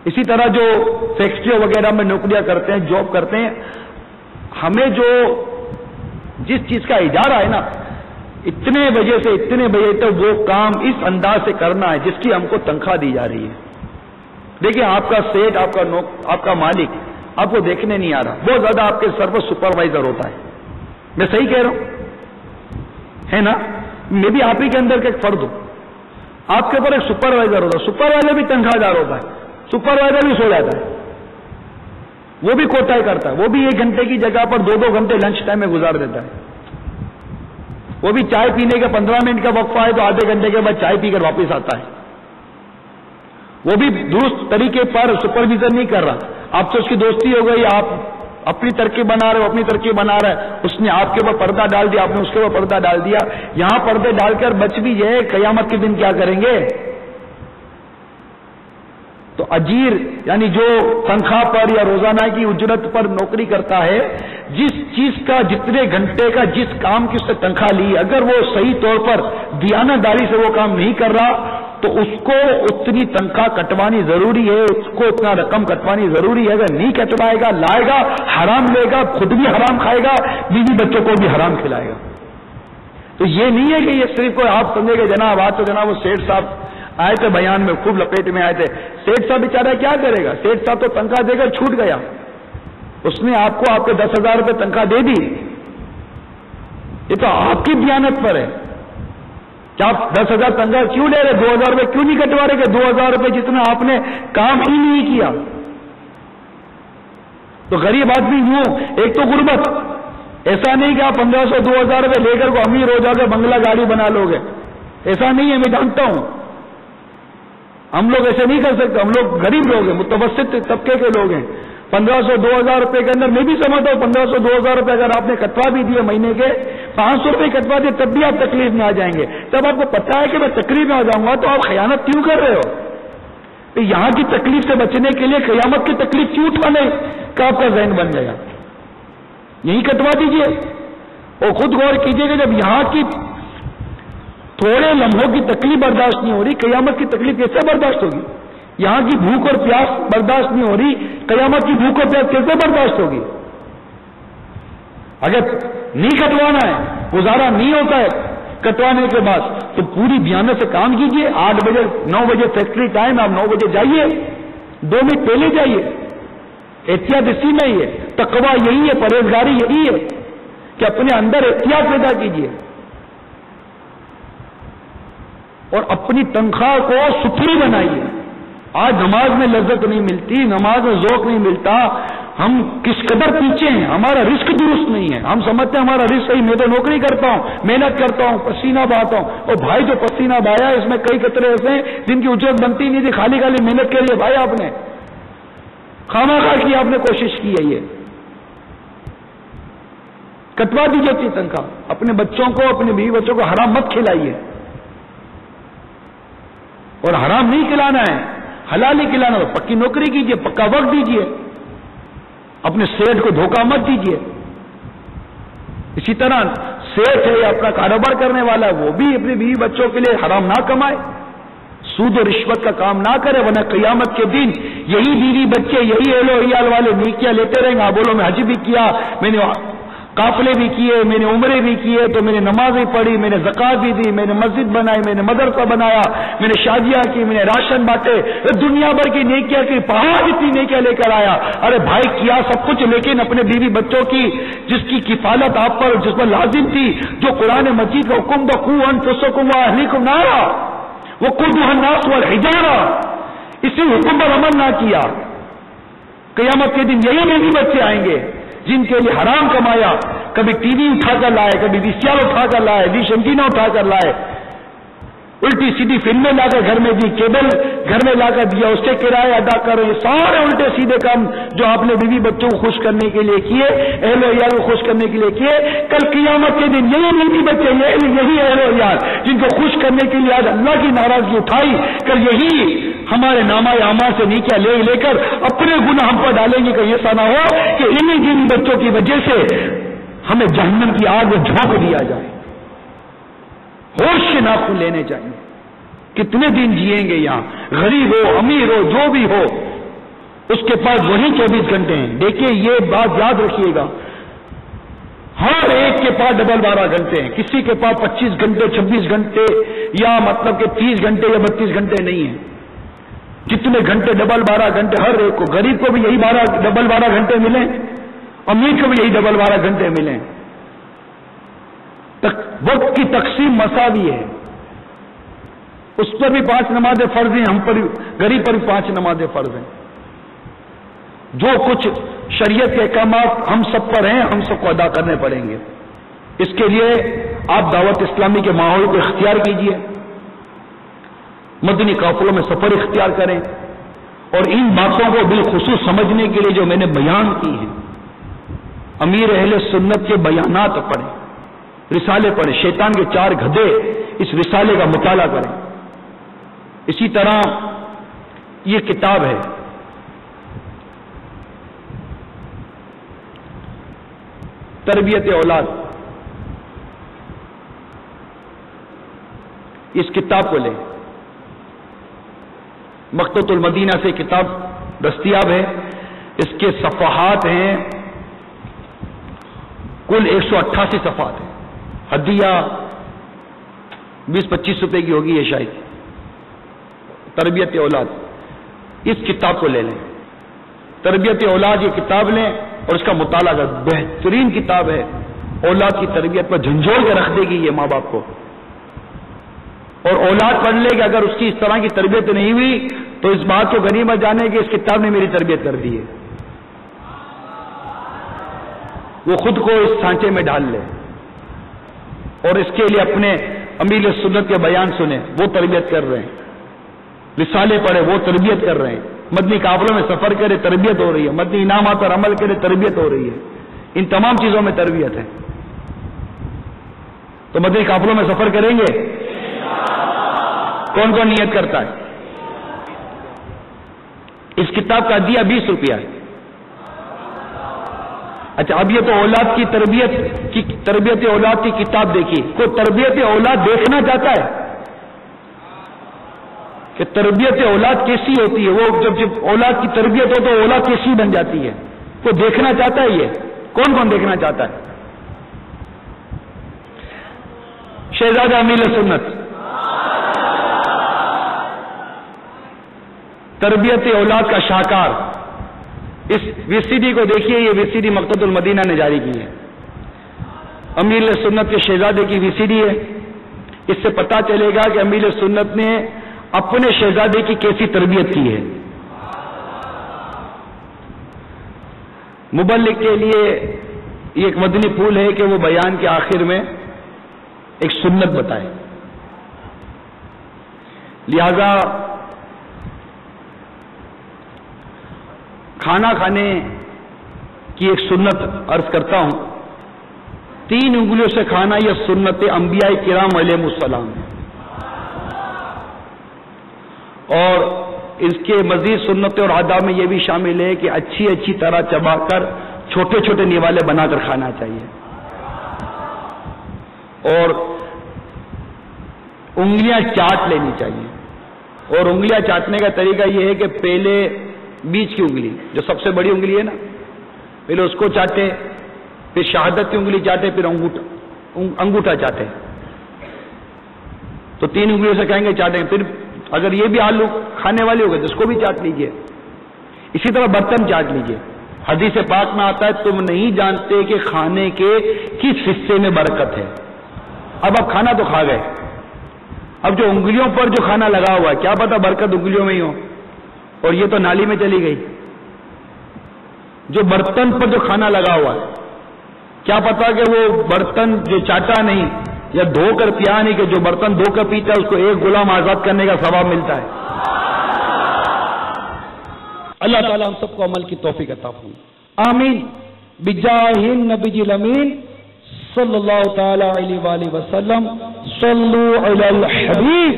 اسی طرح جو فیکٹریوں وغیرہ میں نوکریاں کرتے ہیں، جاب کرتے ہیں، ہمیں جو جس چیز کا اجارہ ہے نا، اتنے بجے سے اتنے بجے تک وہ کام اس انداز سے کرنا ہے جس کی ہم کو تنخواہ دی جا رہی ہے. دیکھیں آپ کا سیٹ، آپ کا مالک آپ کو دیکھنے نہیں آ رہا، بہت زیادہ آپ کے سر پر سپروائزر ہوتا ہے. میں صحیح کہہ رہا ہوں ہے نا؟ میں بھی آپ ہی کے اندر کا ایک فرد ہوں. آپ کے اوپر ایک سپروائزر ہوتا ہے، سپروائزر بھی تنخواہ دار ہوتا ہے، سپروائزر بھی سو جاتا ہے، وہ بھی کوتاہی کرتا ہے، وہ بھی 1 گھنٹے کی جگہ پر 2 گھنٹے لنچ ٹائم میں گزار دیتا ہے. وہ بھی چائے پینے کا 15 منٹ کا وقفہ ہے تو آدھے گھنٹے کے بعد چائے پی کر واپس آتا ہے. وہ بھی درست طریقے پر سپرویژن نہیں کر رہا. آپ سے اس کی دوستی ہو گئی، آپ اپنی ترکیب بنا رہے ہو، اپنی ترکیب بنا رہا ہے، اس نے آپ کے اوپر پردہ ڈال دیا، آپ نے اس کے اوپر پردہ ڈال دیا. یہاں پردے ڈال کر بچ بھی یہ قیامت کے دن کیا کریں گے؟ تو اجیر یعنی جو تنخواہ پر یا روزانہ کی اجرت پر نوکری کرتا ہے، جس چیز کا جتنے گھنٹے کا جس کام کی اس سے تنخواہ لی، اگر وہ صحیح طور پر دیانتداری سے وہ کام نہیں کر رہا تو اس کو اتنی تنخواہ کٹوانی ضروری ہے، اس کو اتنا رقم کٹوانی ضروری ہے. اگر نہیں کٹوائے گا، لائے گا، حرام لے گا، خود بھی حرام کھائے گا، بیوی بچوں کو بھی حرام کھلائے گا. تو یہ نہیں ہے کہ یہ صرف آپ سمجھے کہ جناب آج تو جناب وہ سیٹھ صاحب آئے تھے بیان میں، خوب لپیٹ میں آئے تھے. سیٹھ صاحب بیچارہ کیا کرے گا؟ سیٹھ صاحب تو تنخواہ دے کر چھوٹ گیا، اس نے آپ کو آپ کے 10,000 روپے تنخواہ دے دی. یہ تو آپ کی دیانت پر ہے کہ آپ 10,000 تنخواہ کیوں لے رہے، 2,000 روپے کیوں نہیں کٹوا رہے کہ 2,000 روپے جتنا آپ نے کام ہی نہیں کیا. تو غریب آدمی ہوں، ایک تو غربت، ایسا نہیں کہ آپ 1,500 2,000 روپے لے کر کو امیر ہو جاؤ گے، بنگلہ گاڑی بنا لو گے، ایسا نہیں ہے. میں جانتا ہوں ہم لوگ ایسے نہیں کر سکتے، ہم لوگ غریب لوگ ہیں، متوسط طبقے کے لوگ ہیں. 1,500 2,000 روپے کے اندر میں بھی سمجھتا ہوں 1,500 2,000 روپے اگر آپ نے کٹوا بھی دیے مہینے کے، 500 روپے کٹوا دیے تب بھی آپ تکلیف میں آ جائیں گے. جب آپ کو پتا ہے کہ میں تکلیف میں آ جاؤں گا تو آپ خیانت کیوں کر رہے ہو؟ تو یہاں کی تکلیف سے بچنے کے لیے قیامت کی تکلیف کیوں اٹھانے کا آپ کا ذہن بن گیا؟ یہی کٹوا دیجئے. اور خود غور کیجئے کہ جب یہاں کی تھوڑے لمحوں کی تکلیف برداشت نہیں ہو رہی، قیامت کی تکلیف کیسے برداشت ہوگی؟ یہاں کی بھوک اور پیاس برداشت نہیں ہو رہی، قیامت کی بھوک اور پیاس کیسے برداشت ہوگی؟ اگر نہیں کٹوانا ہے، گزارا نہیں ہوتا ہے کٹوانے کے بعد، تو پوری دیانت سے کام کیجئے. 8 بجے 9 بجے فیکٹری ٹائم، آپ 9 بجے جائیے، 2 منٹ پہلے جائیے. احتیاط اسی میں ہی ہے، تقویٰ یہی ہے، پرہیزگاری یہی ہے کہ اپنے اندر احتیاط پیدا کیجئے اور اپنی تنخواہ کو ستھری بنائیے. آج نماز میں لذت نہیں ملتی، نماز میں ذوق نہیں ملتا، ہم کس قدر پیچھے ہیں، ہمارا رزق درست نہیں ہے. ہم سمجھتے ہیں ہمارا رزق صحیح، میں تو نوکری کرتا ہوں، محنت کرتا ہوں، پسینہ بہاتا ہوں. اور بھائی جو پسینہ بہایا اس میں کئی قطرے ایسے ہیں جن کی اجرت بنتی نہیں تھی، خالی محنت کے لیے بھائی آپ نے خواہ کی آپ نے کوشش کی ہے. یہ کٹوا دیجیے اپنی تنخواہ. اپنے بچوں کو، اپنے بیوی بچوں کو حرام مت کھلائیے، اور حرام نہیں کھلانا ہے، حلال ہی کھلانا. تو پکی نوکری کیجیے، پکا وقت دیجیے، اپنے سیٹ کو دھوکہ مت دیجیے. اسی طرح سیٹ ہے یا اپنا کاروبار کرنے والا ہے، وہ بھی اپنے بیوی بچوں کے لیے حرام نہ کمائے، سود و رشوت کا کام نہ کرے، ورنہ قیامت کے دن یہی بیوی بچے، یہی اہل و عیال والے نیکیاں لیتے رہیں گے. آپ بولو میں حج بھی کیا، میں نے قافلے بھی کیے، میں نے عمرے بھی کیے، تو میں نے نماز بھی پڑھی، میں نے زکات بھی دی، میں نے مسجد بنائی، میں نے مدرسہ بنایا، میں نے شادیاں کی، میں نے راشن بانٹے، دنیا بھر کی نیکیاں کی، پہاڑ اتنی نیکیاں لے کر آیا. ارے بھائی کیا سب کچھ، لیکن اپنے بیوی بچوں کی جس کی کفالت آپ پر، جس پر لازم تھی، جو قرآن مجید کا حکم وقوا انفسکم واہلیکم نارا وقودها الناس والحجارہ، اسی حکم پر عمل نہ کیا. قیامت کے دن یہی بیوی بچے آئیں گے جن کے لیے حرام کمایا، کبھی ٹی وی اٹھا کر لائے، کبھی VCR اٹھا کر لائے، ڈش اینٹینا اٹھا کر لائے، الٹی سیدھی فلمیں لا کر گھر میں دی، کیبل گھر میں لا کر دیا، اس کے کرایہ ادا کر رہے. سارے الٹے سیدھے کام جو آپ نے بیوی بچوں کو خوش کرنے کے لیے کیے، اہل و عیال کو خوش کرنے کے لیے کیے، کل قیامت کے دن یہی بیوی بچے، یہی اہل و عیال جن کو خوش کرنے کے لیے آج اللہ کی ناراضگی اٹھائی، کل یہی ہمارے نامہ اعمال سے نیکیاں لے کر اپنے گناہ ہم پر ڈالیں گے. کہ ایسا نہ ہو کہ انہیں بیوی بچوں کی وجہ سے ہمیں جہنم کی آگ میں جھونک دیا جائے. ہوش سے ناخن لینے چاہیے. کتنے دن جئیں گے یہاں، غریب ہو امیر ہو جو بھی ہو، اس کے پاس وہی 24 گھنٹے ہیں. دیکھیے یہ بات یاد رکھیے گا، ہر ایک کے پاس ڈبل 12 گھنٹے ہیں. کسی کے پاس 25 گھنٹے 26 گھنٹے یا مطلب کہ 30 گھنٹے یا 32 گھنٹے نہیں ہیں. جتنے گھنٹے ڈبل 12 گھنٹے ہر ایک کو. غریب کو بھی یہی ڈبل 12 گھنٹے ملیں، امیر کو بھی یہی ڈبل 12 گھنٹے ملیں. وقت کی تقسیم مساوی ہے. اس پر بھی 5 نمازیں فرض ہیں، ہم پر غریب پر بھی 5 نمازیں فرض ہیں. جو کچھ شریعت کے احکامات ہم سب پر ہیں، ہم سب کو ادا کرنے پڑیں گے. اس کے لیے آپ دعوت اسلامی کے ماحول کو اختیار کیجیے، مدنی قافلوں میں سفر اختیار کریں، اور ان باتوں کو بالخصوص سمجھنے کے لیے جو میں نے بیان کی ہیں، امیر اہل سنت کے بیانات پڑھیں، رسالے پڑھیں. شیطان کے 4 گدھے اس رسالے کا مطالعہ کریں. اسی طرح یہ کتاب ہے تربیت اولاد. اس کتاب کو لیں. مکتبۃ المدینہ سے کتاب دستیاب ہے. اس کے صفحات ہیں کل 188 صفحات ہیں. ہدیہ 20-25 روپے کی ہوگی یہ شاید. تربیت اولاد اس کتاب کو لے لیں. تربیت اولاد یہ کتاب لیں اور اس کا مطالعہ کر. بہترین کتاب ہے. اولاد کی تربیت پر جھنجھوڑ کے رکھ دے گی یہ ماں باپ کو. اور اولاد پڑھ لے کہ اگر اس کی اس طرح کی تربیت نہیں ہوئی تو اس بات کو غنیمت جانے کہ اس کتاب نے میری تربیت کر دی ہے. وہ خود کو اس سانچے میں ڈال لے اور اس کے لیے اپنے امیر سنت کے بیان سنیں، وہ تربیت کر رہے ہیں. رسالے پڑھے، وہ تربیت کر رہے ہیں. مدنی قافلوں میں سفر کرے، تربیت ہو رہی ہے. مدنی انعامات پر عمل کرے، تربیت ہو رہی ہے. ان تمام چیزوں میں تربیت ہے. تو مدنی قافلوں میں سفر کریں گے؟ کون کون نیت کرتا ہے؟ اس کتاب کا ہدیہ 20 روپیہ ہے. اچھا، اب یہ تو اولاد کی تربیت اولاد کی کتاب دیکھی. کوئی تربیت اولاد دیکھنا چاہتا ہے کہ تربیت اولاد کیسی ہوتی ہے؟ وہ جب اولاد کی تربیت ہو تو اولاد کیسی بن جاتی ہے، کوئی دیکھنا چاہتا ہے؟ یہ کون کون دیکھنا چاہتا ہے؟ شہزادہ امیر سنت تربیت اولاد کا شاہکار. اس وی سی ڈی کو دیکھیے. یہ وی سی ڈی مکتبۃ المدینہ نے جاری کی ہے. امیر سنت کے شہزادے کی وی سی ڈی ہے. اس سے پتا چلے گا کہ امیر سنت نے اپنے شہزادے کی کیسی تربیت کی ہے. مبلغ کے لیے یہ ایک مدنی پھول ہے کہ وہ بیان کے آخر میں ایک سنت بتائے. لہذا کھانا کھانے کی ایک سنت عرض کرتا ہوں. 3 انگلیوں سے کھانا یہ سنت انبیاء کرام علیہم السلام ہے. اور اس کے مزید سنت اور آداب میں یہ بھی شامل ہے کہ اچھی طرح چبا کر چھوٹے چھوٹے نیوالے بنا کر کھانا چاہیے. اور انگلیاں چاٹ لینی چاہیے. اور انگلیاں چاٹنے کا طریقہ یہ ہے کہ پہلے بیچ کی انگلی جو سب سے بڑی انگلی ہے نا، پہلے اس کو چاٹے، پھر شہادت کی انگلی چاٹے، پھر انگوٹھا چاٹے. تو 3 انگلیوں سے کہیں گے چاٹیں. پھر اگر یہ بھی آلو کھانے والے ہو گئے تو اس کو بھی چاٹ لیجئے. اسی طرح برتن چاٹ لیجئے. حدیث پاک میں آتا ہے تم نہیں جانتے کہ کھانے کے کس حصے میں برکت ہے. اب آپ کھانا تو کھا گئے، اب جو انگلیوں پر جو کھانا لگا ہوا ہے کیا پتا برکت انگلیوں میں ہی ہو اور یہ تو نالی میں چلی گئی. جو برتن پر جو کھانا لگا ہوا ہے کیا پتا کہ وہ برتن جو چاٹا نہیں یا دھو کر پیا نہیں، کہ جو برتن دھو کر پیتا ہے اس کو 1 غلام آزاد کرنے کا ثواب ملتا ہے. اللہ تعالی ہم سب کو عمل کی توفیق عطا فرمائے. آمین بجاہ النبی الامین صلی اللہ تعالی علیہ وآلہ وسلم. صلو علی الحبیب.